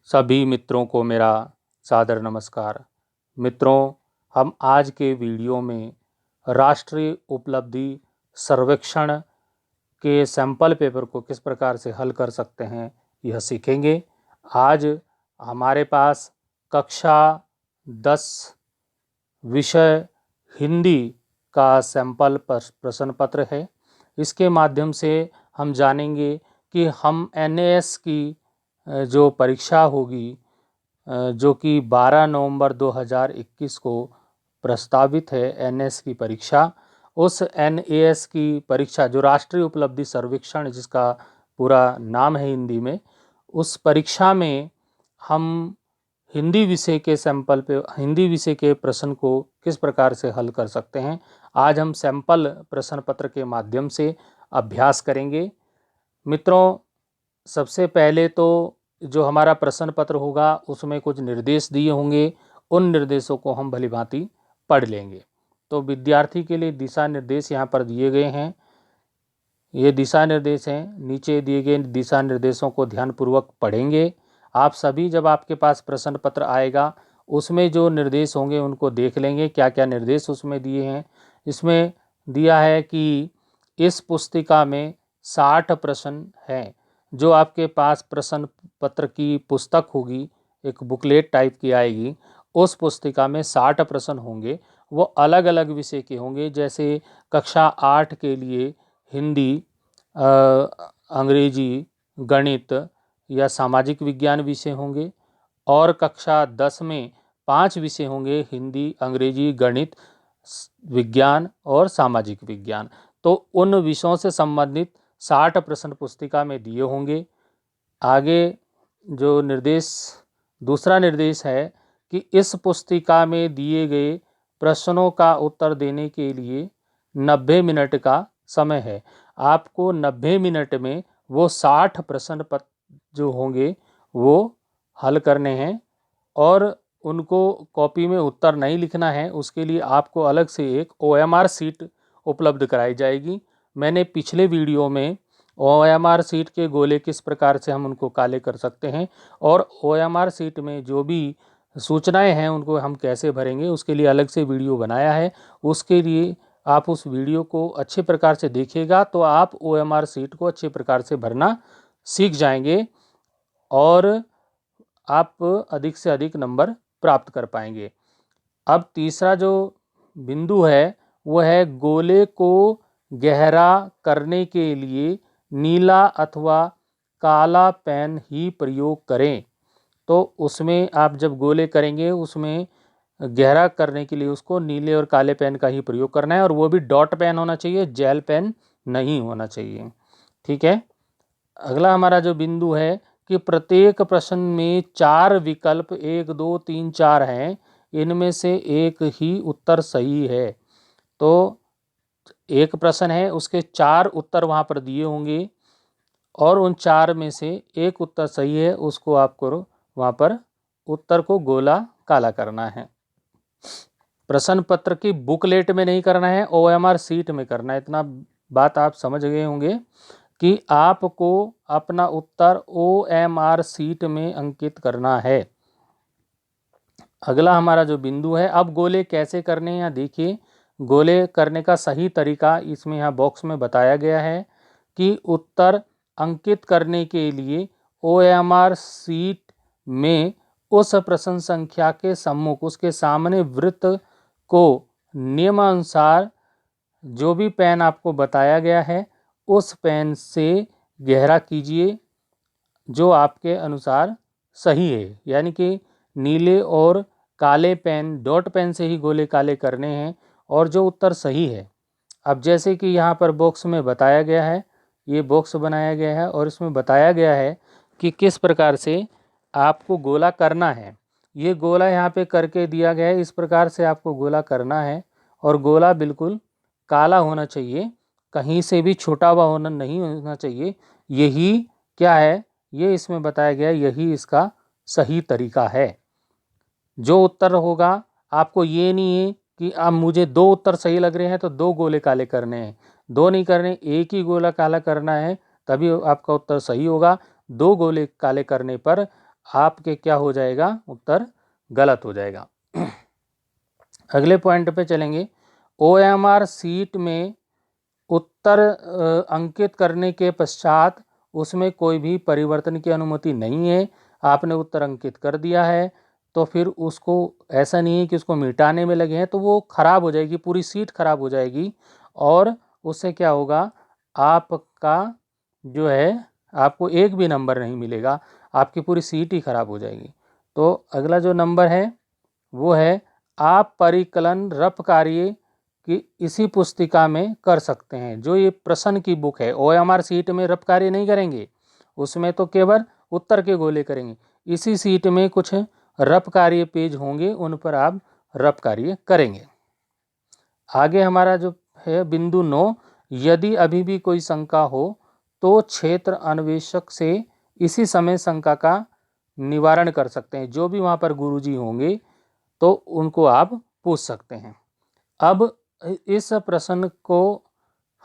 सभी मित्रों को मेरा सादर नमस्कार। मित्रों, हम आज के वीडियो में राष्ट्रीय उपलब्धि सर्वेक्षण के सैंपल पेपर को किस प्रकार से हल कर सकते हैं यह सीखेंगे। आज हमारे पास कक्षा 10 विषय हिंदी का सैंपल प्रश्न पत्र है। इसके माध्यम से हम जानेंगे कि हम एनएएस की जो परीक्षा होगी, जो कि 12 नवंबर 2021 को प्रस्तावित है एनएएस की परीक्षा, उस एनएएस की परीक्षा जो राष्ट्रीय उपलब्धि सर्वेक्षण जिसका पूरा नाम है हिंदी में, उस परीक्षा में हम हिंदी विषय के सैंपल पे हिंदी विषय के प्रश्न को किस प्रकार से हल कर सकते हैं, आज हम सैंपल प्रश्न पत्र के माध्यम से अभ्यास करेंगे। मित्रों, सबसे पहले तो जो हमारा प्रश्न पत्र होगा उसमें कुछ निर्देश दिए होंगे, उन निर्देशों को हम भली भांति पढ़ लेंगे। तो विद्यार्थी के लिए दिशा निर्देश यहाँ पर दिए गए हैं। ये दिशा निर्देश हैं। नीचे दिए गए दिशा निर्देशों को ध्यानपूर्वक पढ़ेंगे। आप सभी जब आपके पास प्रश्न पत्र आएगा उसमें जो निर्देश होंगे उनको देख लेंगे, क्या क्या निर्देश उसमें दिए हैं। इसमें दिया है कि इस पुस्तिका में 60 प्रश्न हैं। जो आपके पास प्रश्न पत्र की पुस्तक होगी, एक बुकलेट टाइप की आएगी, उस पुस्तिका में 60 प्रश्न होंगे। वो अलग अलग विषय के होंगे, जैसे कक्षा 8 के लिए हिंदी, अंग्रेजी, गणित या सामाजिक विज्ञान विषय होंगे, और कक्षा 10 में 5 विषय होंगे, हिंदी, अंग्रेजी, गणित, विज्ञान और सामाजिक विज्ञान। तो उन विषयों से संबंधित 60 प्रश्न पुस्तिका में दिए होंगे। आगे जो निर्देश, दूसरा निर्देश है कि इस पुस्तिका में दिए गए प्रश्नों का उत्तर देने के लिए 90 मिनट का समय है। आपको 90 मिनट में वो 60 प्रश्न पत्र जो होंगे वो हल करने हैं, और उनको कॉपी में उत्तर नहीं लिखना है। उसके लिए आपको अलग से एक OMR सीट उपलब्ध कराई जाएगी। मैंने पिछले वीडियो में OMR सीट के गोले किस प्रकार से हम उनको काले कर सकते हैं और OMR सीट में जो भी सूचनाएं हैं उनको हम कैसे भरेंगे, उसके लिए अलग से वीडियो बनाया है। उसके लिए आप उस वीडियो को अच्छे प्रकार से देखिएगा तो आप OMR सीट को अच्छे प्रकार से भरना सीख जाएंगे और आप अधिक से अधिक नंबर प्राप्त कर पाएंगे। अब तीसरा जो बिंदु है वो है गोले को गहरा करने के लिए नीला अथवा काला पेन ही प्रयोग करें। तो उसमें आप जब गोले करेंगे उसमें गहरा करने के लिए उसको नीले और काले पेन का ही प्रयोग करना है, और वो भी डॉट पेन होना चाहिए, जेल पेन नहीं होना चाहिए। ठीक है। अगला हमारा जो बिंदु है कि प्रत्येक प्रश्न में 4 विकल्प 1, 2, 3, 4 हैं, इनमें से एक ही उत्तर सही है। तो एक प्रश्न है, उसके 4 उत्तर वहाँ पर दिए होंगे और उन 4 में से एक उत्तर सही है, उसको आपको वहाँ पर उत्तर को गोला काला करना है। प्रश्न पत्र की बुकलेट में नहीं करना है, OMR सीट में करना है। इतना बात आप समझ गए होंगे कि आपको अपना उत्तर OMR सीट में अंकित करना है। अगला हमारा जो बिंदु है, अब गोले कैसे करने हैं, देखिए गोले करने का सही तरीका इसमें यहाँ बॉक्स में बताया गया है कि उत्तर अंकित करने के लिए OMR सीट में उस प्रश्न संख्या के सम्मुख उसके सामने वृत्त को नियमानुसार जो भी पेन आपको बताया गया है उस पेन से गहरा कीजिए जो आपके अनुसार सही है। यानी कि नीले और काले पेन, डॉट पेन से ही गोले काले करने हैं और जो उत्तर सही है। अब जैसे कि यहाँ पर बॉक्स में बताया गया है, ये बॉक्स बनाया गया है और इसमें बताया गया है कि किस प्रकार से आपको गोला करना है। ये गोला यहाँ पे करके दिया गया है, इस प्रकार से आपको गोला करना है और गोला बिल्कुल काला होना चाहिए, कहीं से भी छूटा हुआ होना नहीं होना चाहिए। यही क्या है, ये इसमें बताया गया है, यही इसका सही तरीका है। जो उत्तर होगा, आपको ये नहीं है कि अब मुझे 2 उत्तर सही लग रहे हैं तो 2 गोले काले करने हैं, 2 नहीं करने, एक ही गोला काला करना है, तभी आपका उत्तर सही होगा। 2 गोले काले करने पर आपके क्या हो जाएगा, उत्तर गलत हो जाएगा। अगले पॉइंट पे चलेंगे। OMR सीट में उत्तर अंकित करने के पश्चात उसमें कोई भी परिवर्तन की अनुमति नहीं है। आपने उत्तर अंकित कर दिया है तो फिर उसको ऐसा नहीं है कि उसको मिटाने में लगे हैं, तो वो खराब हो जाएगी, पूरी सीट खराब हो जाएगी और उससे क्या होगा, आपका जो है आपको एक भी नंबर नहीं मिलेगा, आपकी पूरी सीट ही खराब हो जाएगी। तो अगला जो नंबर है वो है, आप परिकलन रप कार्य कि इसी पुस्तिका में कर सकते हैं। जो ये प्रश्न की बुक है, OMR सीट में रप कार्य नहीं करेंगे, उसमें तो केवल उत्तर के गोले करेंगे। इसी सीट में कुछ रप कार्य पेज होंगे, उन पर आप रप कार्य करेंगे। आगे हमारा जो है बिंदु 9, यदि अभी भी कोई शंका हो तो क्षेत्र अन्वेषक से इसी समय शंका का निवारण कर सकते हैं। जो भी वहाँ पर गुरुजी होंगे तो उनको आप पूछ सकते हैं। अब इस प्रश्न को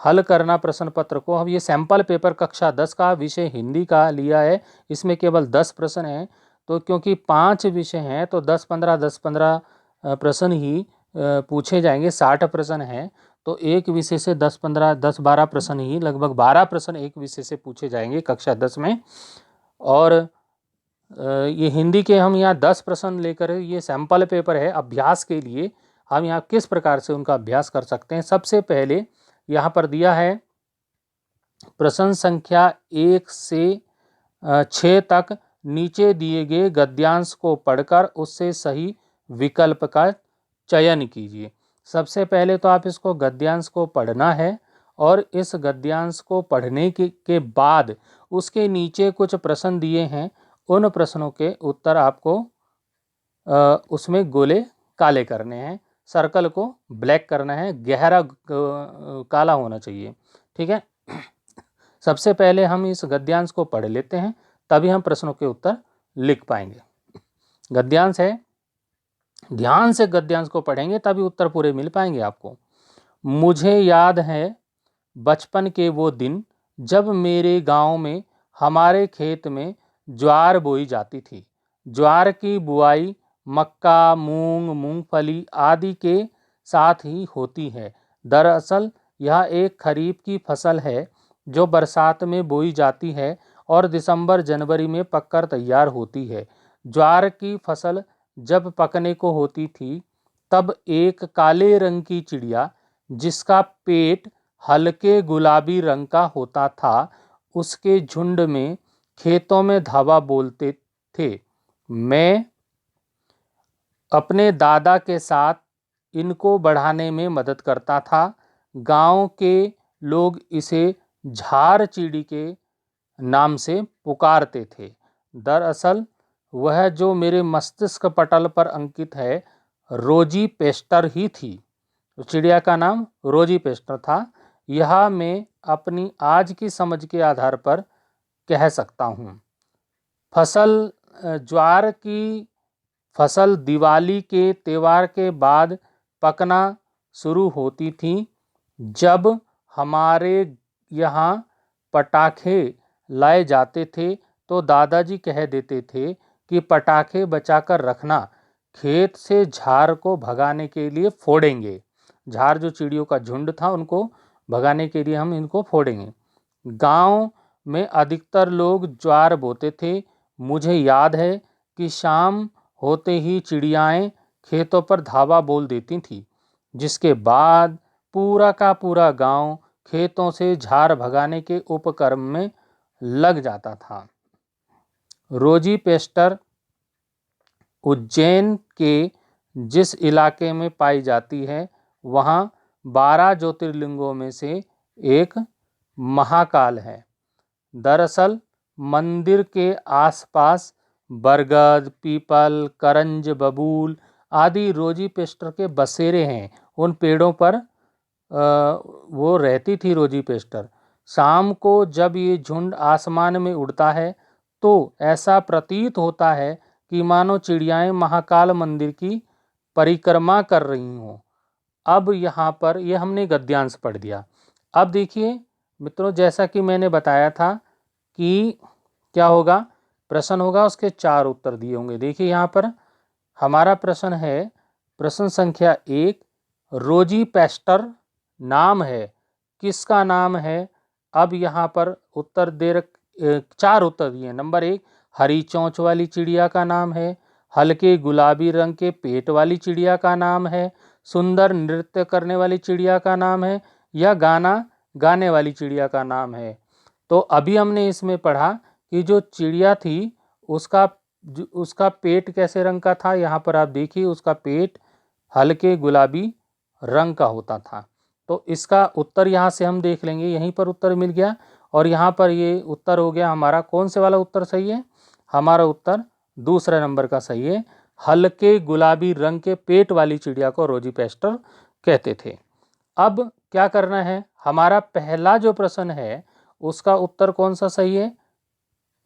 हल करना, प्रश्न पत्र को, अब ये सैंपल पेपर कक्षा 10 का विषय हिंदी का लिया है, इसमें केवल 10 प्रश्न हैं। तो क्योंकि 5 विषय हैं तो 10-15 प्रश्न ही पूछे जाएंगे। 60 प्रश्न हैं तो एक विषय से 10-12 प्रश्न ही, लगभग 12 प्रश्न एक विषय से पूछे जाएंगे कक्षा 10 में। और ये हिंदी के हम यहाँ 10 प्रश्न लेकर, ये सैंपल पेपर है अभ्यास के लिए, हम यहाँ किस प्रकार से उनका अभ्यास कर सकते हैं। सबसे पहले यहाँ पर दिया है प्रश्न संख्या 1 से 6 तक नीचे दिए गए गद्यांश को पढ़कर उससे सही विकल्प का चयन कीजिए। सबसे पहले तो आप इसको गद्यांश को पढ़ना है और इस गद्यांश को पढ़ने के बाद उसके नीचे कुछ प्रश्न दिए हैं, उन प्रश्नों के उत्तर आपको उसमें गोले काले करने हैं, सर्कल को ब्लैक करना है, गहरा काला होना चाहिए। ठीक है। सबसे पहले हम इस गद्यांश को पढ़ लेते हैं, तभी हम प्रश्नों के उत्तर लिख पाएंगे। गद्यांश है, ध्यान से गद्यांश को पढ़ेंगे तभी उत्तर पूरे मिल पाएंगे आपको। मुझे याद है बचपन के वो दिन जब मेरे गांव में हमारे खेत में ज्वार बोई जाती थी। ज्वार की बुआई मक्का, मूंग, मूंगफली आदि के साथ ही होती है। दरअसल यह एक खरीफ की फसल है जो बरसात में बोई जाती है और दिसंबर जनवरी में पककर तैयार होती है। ज्वार की फसल जब पकने को होती थी तब एक काले रंग की चिड़िया जिसका पेट हल्के गुलाबी रंग का होता था, उसके झुंड में खेतों में धावा बोलते थे। मैं अपने दादा के साथ इनको बढ़ाने में मदद करता था। गांव के लोग इसे झार चिड़ी के नाम से पुकारते थे। दरअसल वह जो मेरे मस्तिष्क पटल पर अंकित है रोजी पेस्टर ही थी। चिड़िया का नाम रोजी पेस्टर था। यह मैं अपनी आज की समझ के आधार पर कह सकता हूँ। फसल, ज्वार की फसल दिवाली के त्यौहार के बाद पकना शुरू होती थी। जब हमारे यहाँ पटाखे लाए जाते थे तो दादाजी कह देते थे कि पटाखे बचाकर रखना, खेत से झार को भगाने के लिए फोड़ेंगे। झार जो चिड़ियों का झुंड था उनको भगाने के लिए हम इनको फोड़ेंगे। गांव में अधिकतर लोग ज्वार बोते थे। मुझे याद है कि शाम होते ही चिड़ियाएं खेतों पर धावा बोल देती थी, जिसके बाद पूरा का पूरा गांव खेतों से झार भगाने के उपक्रम में लग जाता था। रोजी पेस्टर उज्जैन के जिस इलाके में पाई जाती है वहाँ 12 ज्योतिर्लिंगों में से एक महाकाल है। दरअसल मंदिर के आसपास बरगद, पीपल, करंज, बबूल आदि रोजी पेस्टर के बसेरे हैं। उन पेड़ों पर वो रहती थी रोजी पेस्टर। शाम को जब ये झुंड आसमान में उड़ता है तो ऐसा प्रतीत होता है कि मानो चिड़ियाएं महाकाल मंदिर की परिक्रमा कर रही हों। अब यहाँ पर ये हमने गद्यांश पढ़ दिया। अब देखिए मित्रों, जैसा कि मैंने बताया था कि क्या होगा प्रश्न होगा उसके 4 उत्तर दिए होंगे। देखिए यहाँ पर हमारा प्रश्न है, प्रश्न संख्या 1, रोजी पैस्टर नाम है, किसका नाम है? अब यहाँ पर उत्तर 4 उत्तर दिए। नंबर 1, हरी चोंच वाली चिड़िया का नाम है, हल्के गुलाबी रंग के पेट वाली चिड़िया का नाम है, सुंदर नृत्य करने वाली चिड़िया का नाम है, या गाना गाने वाली चिड़िया का नाम है। तो अभी हमने इसमें पढ़ा कि जो चिड़िया थी उसका पेट कैसे रंग का था। यहाँ पर आप देखिए उसका पेट हल्के गुलाबी रंग का होता था। तो इसका उत्तर यहाँ से हम देख लेंगे, यहीं पर उत्तर मिल गया। और यहाँ पर ये उत्तर हो गया हमारा, कौन से वाला उत्तर सही है? हमारा उत्तर दूसरा नंबर का सही है। हल्के गुलाबी रंग के पेट वाली चिड़िया को रोजी पैस्टर कहते थे। अब क्या करना है, हमारा पहला जो प्रश्न है उसका उत्तर कौन सा सही है?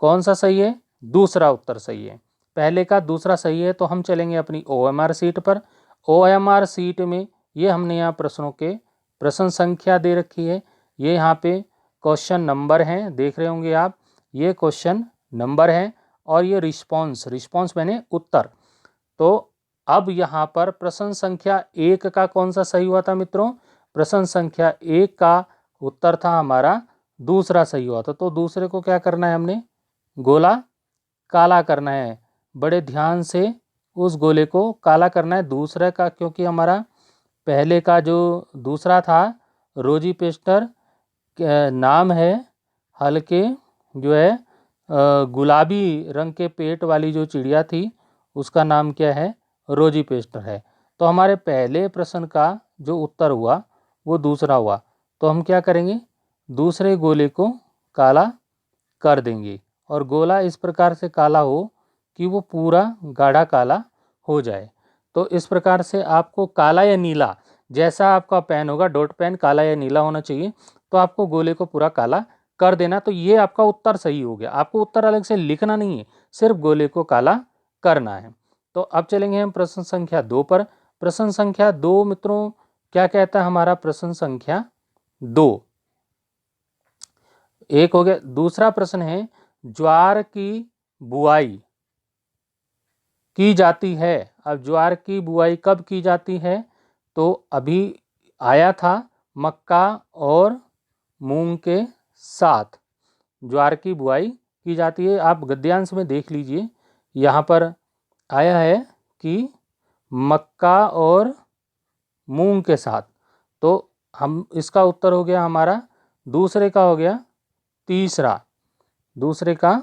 कौन सा सही है? दूसरा उत्तर सही है। पहले का दूसरा सही है। तो हम चलेंगे अपनी OMR सीट पर। OMR सीट में ये हमने यहाँ प्रश्नों के प्रश्न संख्या दे रखी है। ये यहाँ पे क्वेश्चन नंबर हैं, देख रहे होंगे आप, ये क्वेश्चन नंबर है और ये रिस्पॉन्स मैंने उत्तर। तो अब यहाँ पर प्रश्न संख्या 1 का कौन सा सही हुआ था मित्रों? प्रश्न संख्या 1 का उत्तर था हमारा दूसरा सही हुआ था। तो दूसरे को क्या करना है, हमने गोला काला करना है। बड़े ध्यान से उस गोले को काला करना है दूसरे का, क्योंकि हमारा पहले का जो दूसरा था रोजी पेस्टर नाम है, हल्के जो है गुलाबी रंग के पेट वाली जो चिड़िया थी उसका नाम क्या है? रोजी पेस्टर है। तो हमारे पहले प्रश्न का जो उत्तर हुआ वो दूसरा हुआ। तो हम क्या करेंगे, दूसरे गोले को काला कर देंगे और गोला इस प्रकार से काला हो कि वो पूरा गाढ़ा काला हो जाए। तो इस प्रकार से आपको काला या नीला, जैसा आपका पेन होगा, डॉट पेन काला या नीला होना चाहिए, तो आपको गोले को पूरा काला कर देना। तो ये आपका उत्तर सही हो गया। आपको उत्तर अलग से लिखना नहीं है, सिर्फ गोले को काला करना है। तो अब चलेंगे हम प्रश्न संख्या 2 पर। प्रश्न संख्या 2 मित्रों क्या कहता है हमारा? प्रश्न संख्या 2 एक हो गया। दूसरा प्रश्न है, ज्वार की बुआई की जाती है। अब ज्वार की बुआई कब की जाती है? तो अभी आया था मक्का और मूंग के साथ ज्वार की बुआई की जाती है। आप गद्यांश में देख लीजिए, यहाँ पर आया है कि मक्का और मूंग के साथ। तो हम इसका उत्तर हो गया हमारा दूसरे का हो गया तीसरा, दूसरे का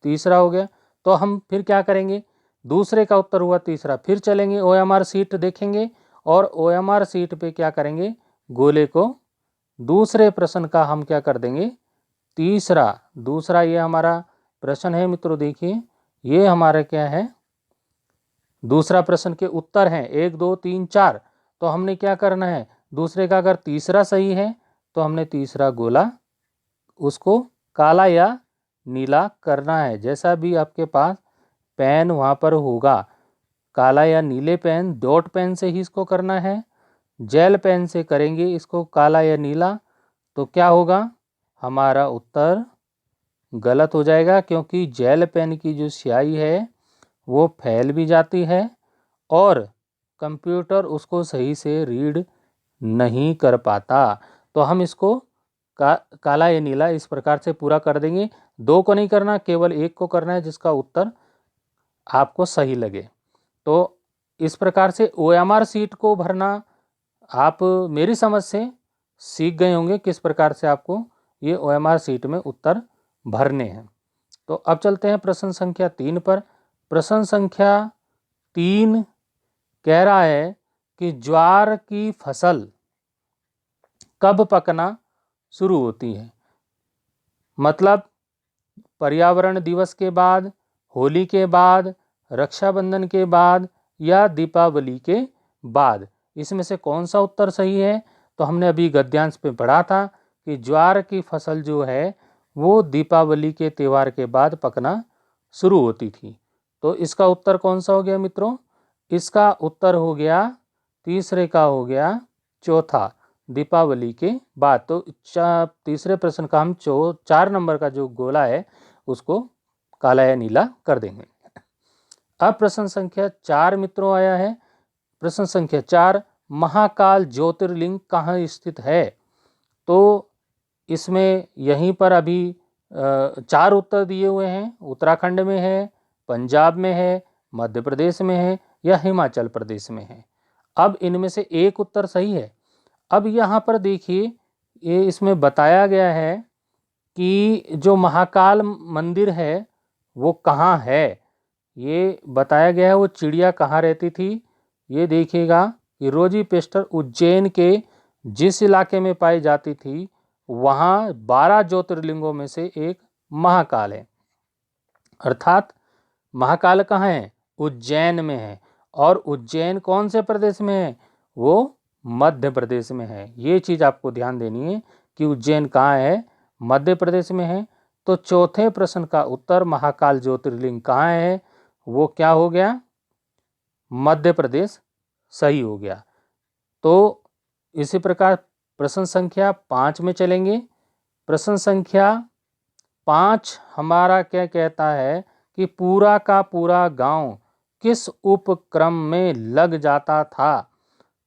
तीसरा हो गया। तो हम फिर क्या करेंगे, दूसरे का उत्तर हुआ तीसरा, फिर चलेंगे OMR सीट देखेंगे और OMR सीट पे क्या करेंगे, गोले को दूसरे प्रश्न का हम क्या कर देंगे, तीसरा। दूसरा ये हमारा प्रश्न है मित्रों, देखिए ये हमारा क्या है, दूसरा प्रश्न के उत्तर हैं 1 2 3 4। तो हमने क्या करना है, दूसरे का अगर तीसरा सही है तो हमने तीसरा गोला उसको काला या नीला करना है। जैसा भी आपके पास पेन वहाँ पर होगा, काला या नीले पेन, डॉट पेन से ही इसको करना है। जेल पेन से करेंगे इसको काला या नीला तो क्या होगा, हमारा उत्तर गलत हो जाएगा, क्योंकि जेल पेन की जो स्याही है वो फैल भी जाती है और कंप्यूटर उसको सही से रीड नहीं कर पाता। तो हम इसको काला या नीला इस प्रकार से पूरा कर देंगे। 2 को नहीं करना, केवल 1 को करना है जिसका उत्तर आपको सही लगे। तो इस प्रकार से OMR सीट को भरना आप मेरी समझ से सीख गए होंगे, किस प्रकार से आपको ये OMR सीट में उत्तर भरने हैं। तो अब चलते हैं प्रश्न संख्या 3 पर। प्रश्न संख्या 3 कह रहा है कि ज्वार की फसल कब पकना शुरू होती है। मतलब पर्यावरण दिवस के बाद, होली के बाद, रक्षाबंधन के बाद या दीपावली के बाद, इसमें से कौन सा उत्तर सही है? तो हमने अभी गद्यांश पे पढ़ा था कि ज्वार की फसल जो है वो दीपावली के त्यौहार के बाद पकना शुरू होती थी। तो इसका उत्तर कौन सा हो गया मित्रों? इसका उत्तर हो गया तीसरे का हो गया चौथा, दीपावली के बाद। तो तीसरे प्रश्न का हम 4 नंबर का जो गोला है उसको काला या नीला कर देंगे। अब प्रश्न संख्या 4 मित्रों आया है। प्रश्न संख्या 4, महाकाल ज्योतिर्लिंग कहाँ स्थित है? तो इसमें यहीं पर अभी 4 उत्तर दिए हुए हैं। उत्तराखंड में है, पंजाब में है, मध्य प्रदेश में है या हिमाचल प्रदेश में है। अब इनमें से एक उत्तर सही है। अब यहाँ पर देखिए, ये इसमें बताया गया है कि जो महाकाल मंदिर है वो कहाँ है। ये बताया गया है वो चिड़िया कहाँ रहती थी। ये देखिएगा कि रोजी पेस्टर उज्जैन के जिस इलाके में पाई जाती थी वहाँ 12 ज्योतिर्लिंगों में से एक महाकाल है। अर्थात महाकाल कहाँ है? उज्जैन में है। और उज्जैन कौन से प्रदेश में है? वो मध्य प्रदेश में है। ये चीज़ आपको ध्यान देनी है कि उज्जैन कहाँ है, मध्य प्रदेश में है। तो चौथे प्रश्न का उत्तर महाकाल ज्योतिर्लिंग कहाँ है, वो क्या हो गया? मध्य प्रदेश सही हो गया। तो इसी प्रकार प्रश्न संख्या 5 में चलेंगे। प्रश्न संख्या 5 हमारा क्या कहता है कि पूरा का पूरा गांव किस उपक्रम में लग जाता था?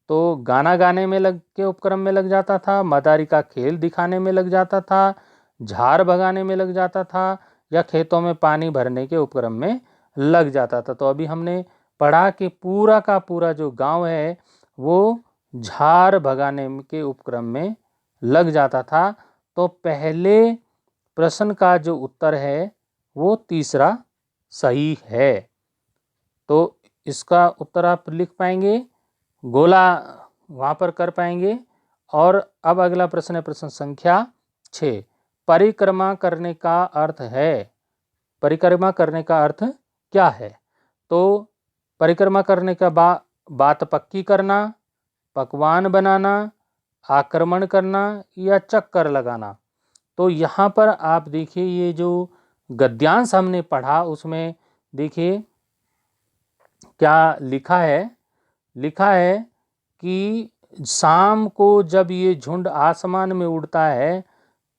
तो गाना गाने में लग के उपक्रम में लग जाता था, मदारी का खेल दिखाने में लग जाता था, झाड़ भगाने में लग जाता था या खेतों में पानी भरने के उपक्रम में लग जाता था। तो अभी हमने पढ़ा कि पूरा का पूरा जो गांव है वो झाड़ भगाने के उपक्रम में लग जाता था। तो पहले प्रश्न का जो उत्तर है वो तीसरा सही है। तो इसका उत्तर आप लिख पाएंगे, गोला वहाँ पर कर पाएंगे। और अब अगला प्रश्न है प्रश्न संख्या 6, परिक्रमा करने का अर्थ है। परिक्रमा करने का अर्थ क्या है? तो परिक्रमा करने का बात पक्की करना, पकवान बनाना, आक्रमण करना या चक्कर लगाना। तो यहाँ पर आप देखिए, ये जो गद्यांश हमने पढ़ा उसमें देखिए क्या लिखा है। लिखा है कि शाम को जब ये झुंड आसमान में उड़ता है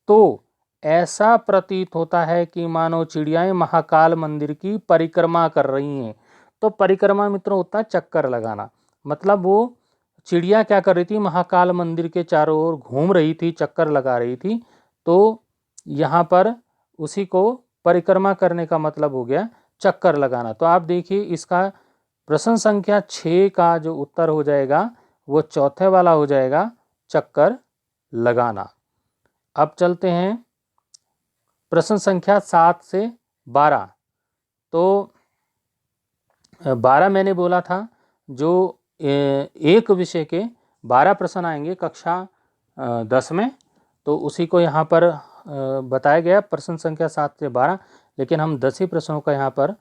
तो ऐसा प्रतीत होता है कि मानो चिड़ियाएं महाकाल मंदिर की परिक्रमा कर रही हैं। तो परिक्रमा मित्रों होता है चक्कर लगाना। मतलब वो चिड़िया क्या कर रही थी? महाकाल मंदिर के चारों ओर घूम रही थी, चक्कर लगा रही थी। तो यहाँ पर उसी को परिक्रमा करने का मतलब हो गया चक्कर लगाना। तो आप देखिए इसका प्रश्न संख्या 6 का जो उत्तर हो जाएगा वो चौथे वाला हो जाएगा, चक्कर लगाना। अब चलते हैं प्रश्न संख्या 7 से 12। तो 12 मैंने बोला था जो एक विषय के 12 प्रश्न आएंगे कक्षा 10 में, तो उसी को यहाँ पर बताया गया प्रश्न संख्या 7 से 12। लेकिन हम 10 ही प्रश्नों का यहाँ पर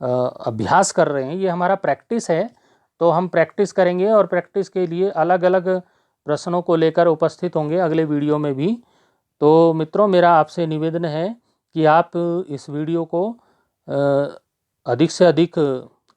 अभ्यास कर रहे हैं। ये हमारा प्रैक्टिस है, तो हम प्रैक्टिस करेंगे और प्रैक्टिस के लिए अलग अलग प्रश्नों को लेकर उपस्थित होंगे अगले वीडियो में भी। तो मित्रों, मेरा आपसे निवेदन है कि आप इस वीडियो को अधिक से अधिक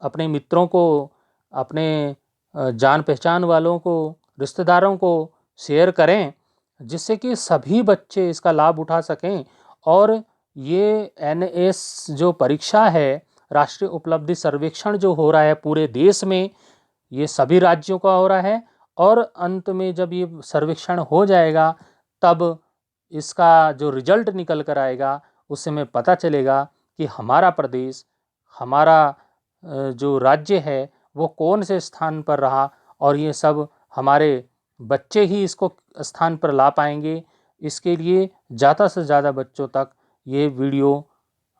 अपने मित्रों को, अपने जान पहचान वालों को, रिश्तेदारों को शेयर करें, जिससे कि सभी बच्चे इसका लाभ उठा सकें। और ये NS जो परीक्षा है, राष्ट्रीय उपलब्धि सर्वेक्षण जो हो रहा है पूरे देश में, ये सभी राज्यों का हो रहा है। और अंत में जब ये सर्वेक्षण हो जाएगा तब इसका जो रिजल्ट निकल कर आएगा उससे हमें पता चलेगा कि हमारा प्रदेश, हमारा जो राज्य है वो कौन से स्थान पर रहा। और ये सब हमारे बच्चे ही इसको स्थान पर ला पाएंगे। इसके लिए ज़्यादा से ज़्यादा बच्चों तक ये वीडियो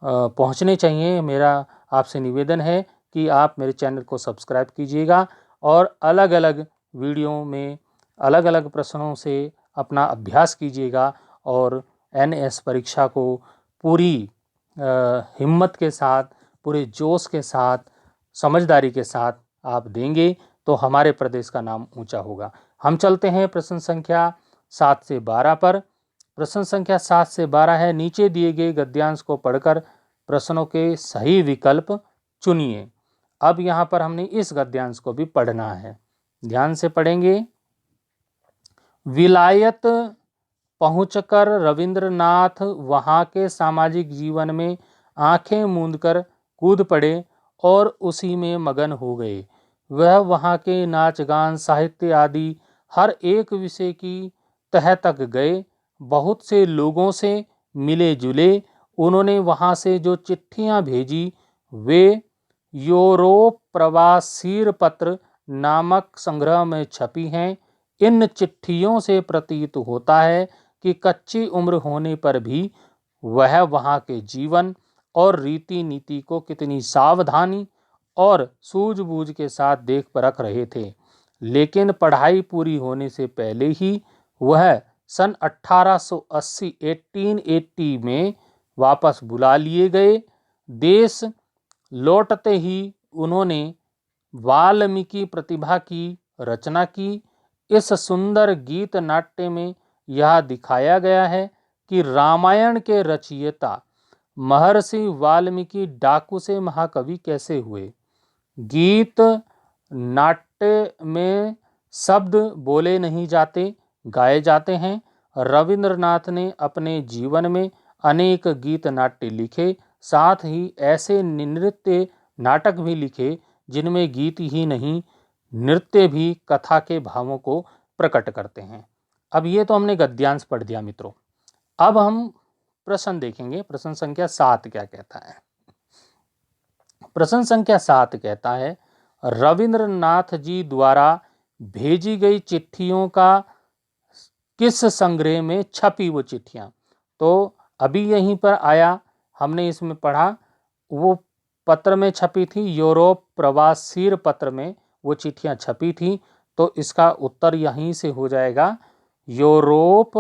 पहुंचने चाहिए। मेरा आपसे निवेदन है कि आप मेरे चैनल को सब्सक्राइब कीजिएगा और अलग अलग वीडियो में अलग अलग प्रश्नों से अपना अभ्यास कीजिएगा और NS परीक्षा को पूरी हिम्मत के साथ, पूरे जोश के साथ, समझदारी के साथ आप देंगे तो हमारे प्रदेश का नाम ऊंचा होगा। हम चलते हैं प्रश्न संख्या 7 से 12 पर। प्रश्न संख्या 7 से 12 है, नीचे दिए गए गद्यांश को पढ़कर प्रश्नों के सही विकल्प चुनिए। अब यहाँ पर हमने इस गद्यांश को भी पढ़ना है, ध्यान से पढ़ेंगे। विलायत पहुंचकर रविंद्रनाथ वहाँ के सामाजिक जीवन में आंखें मूंदकर कूद पड़े और उसी में मगन हो गए। वह वहाँ के नाच गान साहित्य आदि हर एक विषय की तह तक गए। बहुत से लोगों से मिले जुले। उन्होंने वहाँ से जो चिट्ठियाँ भेजी वे यूरोप प्रवासीर पत्र नामक संग्रह में छपी हैं। इन चिट्ठियों से प्रतीत होता है कि कच्ची उम्र होने पर भी वह वहाँ के जीवन और रीति नीति को कितनी सावधानी और सूझबूझ के साथ देख परख रहे थे। लेकिन पढ़ाई पूरी होने से पहले ही वह सन 1880 में वापस बुला लिए गए। देश लौटते ही उन्होंने वाल्मीकि प्रतिभा की रचना की। इस सुंदर गीत नाट्य में यह दिखाया गया है कि रामायण के रचयिता महर्षि वाल्मीकि डाकू से महाकवि कैसे हुए। गीत नाट्य में शब्द बोले नहीं जाते, गाए जाते हैं। रविंद्रनाथ ने अपने जीवन में अनेक गीत नाट्य लिखे, साथ ही ऐसे नृत्य नाटक भी लिखे जिनमें गीत ही नहीं नृत्य भी कथा के भावों को प्रकट करते हैं। अब ये तो हमने गद्यांश पढ़ दिया मित्रों। अब हम प्रश्न देखेंगे। प्रश्न संख्या 7 क्या कहता है। प्रश्न संख्या 7 कहता है रविंद्रनाथ जी द्वारा भेजी गई चिट्ठियों का किस संग्रह में छपी वो चिट्ठियां। तो अभी यहीं पर आया, हमने इसमें पढ़ा वो पत्र में छपी थी, यूरोप प्रवासीर पत्र में वो चिट्ठियां छपी थी। तो इसका उत्तर यहीं से हो जाएगा यूरोप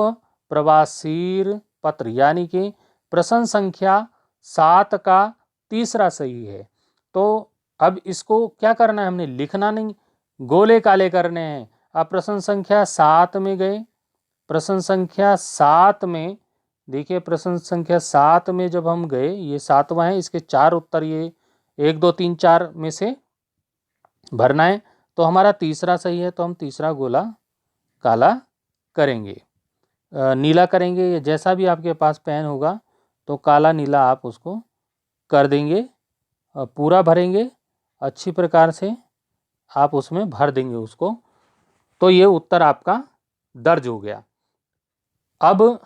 प्रवासीर पत्र, यानी कि प्रश्न संख्या 7 का तीसरा सही है। तो अब इसको क्या करना है, हमने लिखना नहीं, गोले काले करने हैं। अब प्रश्न संख्या 7 में गए। प्रश्न संख्या 7 में देखिए, प्रश्न संख्या 7 में जब हम गए, ये 7वां है, इसके 4 उत्तर ये 1 2 3 4 में से भरना है। तो हमारा तीसरा सही है, तो हम तीसरा गोला काला करेंगे, नीला करेंगे। जैसा भी आपके पास पेन होगा तो काला नीला आप उसको कर देंगे, पूरा भरेंगे अच्छी प्रकार से, आप उसमें भर देंगे उसको। तो ये उत्तर आपका दर्ज हो गया। अब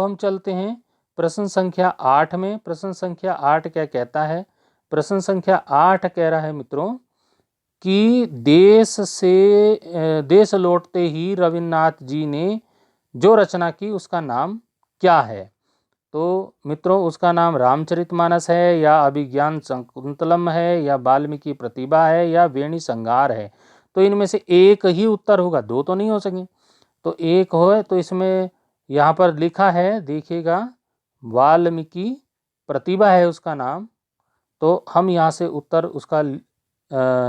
हम चलते हैं प्रश्न संख्या 8 में। प्रश्न संख्या 8 क्या कहता है। प्रश्न संख्या 8 कह रहा है मित्रों कि देश लौटते ही रविन्द्रनाथ जी ने जो रचना की उसका नाम क्या है। तो मित्रों उसका नाम रामचरितमानस है, या अभिज्ञान शकुंतलम है, या वाल्मीकि प्रतिभा है, या वेणी संगार है। तो इनमें से एक ही उत्तर होगा, दो तो नहीं हो सके। तो एक हो, तो इसमें यहाँ पर लिखा है, देखिएगा वाल्मीकि प्रतिभा है उसका नाम। तो हम यहाँ से उत्तर उसका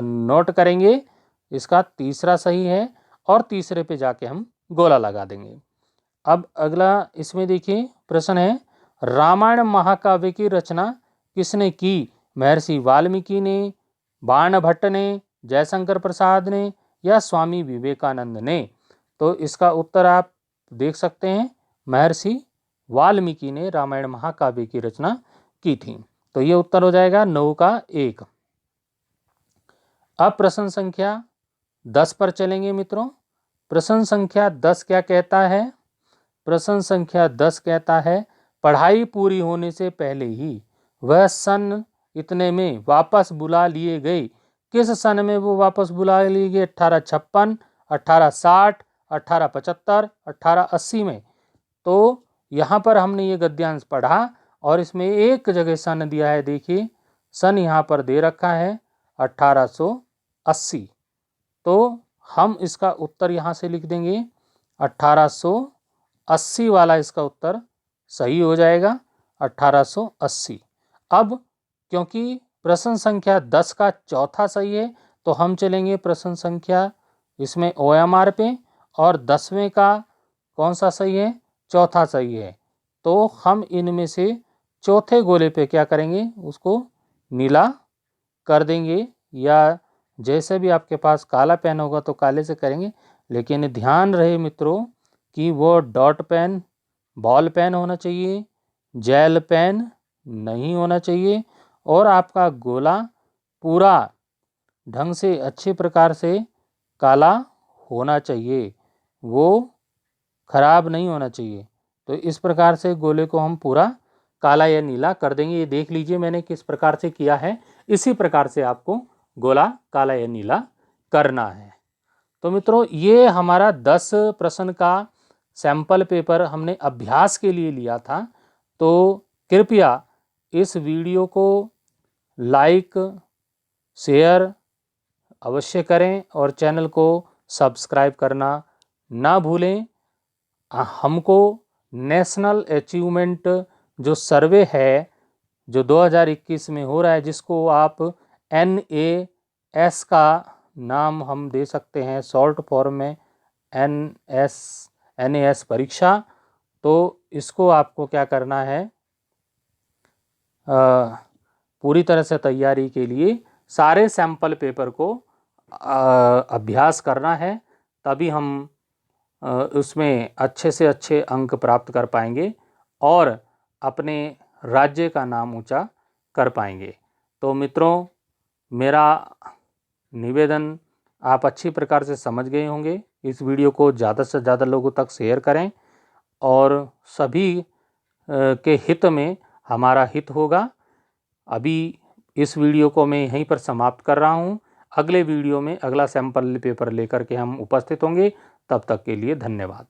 नोट करेंगे, इसका तीसरा सही है, और तीसरे पे जाके हम गोला लगा देंगे। अब अगला इसमें देखिए प्रश्न है रामायण महाकाव्य की रचना किसने की। महर्षि वाल्मीकि ने, बाण भट्ट ने, जयशंकर प्रसाद ने, या स्वामी विवेकानंद ने। तो इसका उत्तर आप देख सकते हैं, महर्षि वाल्मीकि ने रामायण महाकाव्य की रचना की थी। तो ये उत्तर हो जाएगा 9 का 1। अब प्रश्न संख्या 10 पर चलेंगे मित्रों। प्रश्न संख्या 10 क्या कहता है। प्रश्न संख्या 10 कहता है पढ़ाई पूरी होने से पहले ही वह सन इतने में वापस बुला लिए गए। किस सन में वो वापस बुला लिए गए। 1856, 1860, 1875, 1880 में। तो यहाँ पर हमने ये गद्यांश पढ़ा और इसमें एक जगह सन दिया है, देखिए सन यहाँ पर दे रखा है 1880। तो हम इसका उत्तर यहाँ से लिख देंगे 1880 वाला इसका उत्तर सही हो जाएगा, 1880। अब क्योंकि प्रश्न संख्या 10 का चौथा सही है तो हम चलेंगे प्रश्न संख्या इसमें OMR पे, और 10वें का कौन सा सही है, चौथा सही है। तो हम इनमें से चौथे गोले पे क्या करेंगे, उसको नीला कर देंगे, या जैसे भी आपके पास काला पेन होगा तो काले से करेंगे। लेकिन ध्यान रहे मित्रों कि वो डॉट पेन, बॉल पेन होना चाहिए, जेल पेन नहीं होना चाहिए और आपका गोला पूरा ढंग से अच्छे प्रकार से काला होना चाहिए, वो खराब नहीं होना चाहिए। तो इस प्रकार से गोले को हम पूरा काला या नीला कर देंगे। ये देख लीजिए मैंने किस प्रकार से किया है, इसी प्रकार से आपको गोला काला या नीला करना है। तो मित्रों, ये हमारा 10 प्रश्न का सैंपल पेपर हमने अभ्यास के लिए लिया था। तो कृपया इस वीडियो को लाइक शेयर अवश्य करें और चैनल को सब्सक्राइब करना ना भूलें। हमको नेशनल अचीवमेंट जो सर्वे है जो 2021 में हो रहा है, जिसको आप NAS का नाम हम दे सकते हैं शॉर्ट फॉर्म में, NAS परीक्षा। तो इसको आपको क्या करना है, पूरी तरह से तैयारी के लिए सारे सैंपल पेपर को अभ्यास करना है, तभी हम उसमें अच्छे से अच्छे अंक प्राप्त कर पाएंगे और अपने राज्य का नाम ऊंचा कर पाएंगे। तो मित्रों, मेरा निवेदन आप अच्छी प्रकार से समझ गए होंगे। इस वीडियो को ज़्यादा से ज़्यादा लोगों तक शेयर करें और सभी के हित में हमारा हित होगा। अभी इस वीडियो को मैं यहीं पर समाप्त कर रहा हूं। अगले वीडियो में अगला सैंपल पेपर लेकर के हम उपस्थित होंगे। तब तक के लिए धन्यवाद।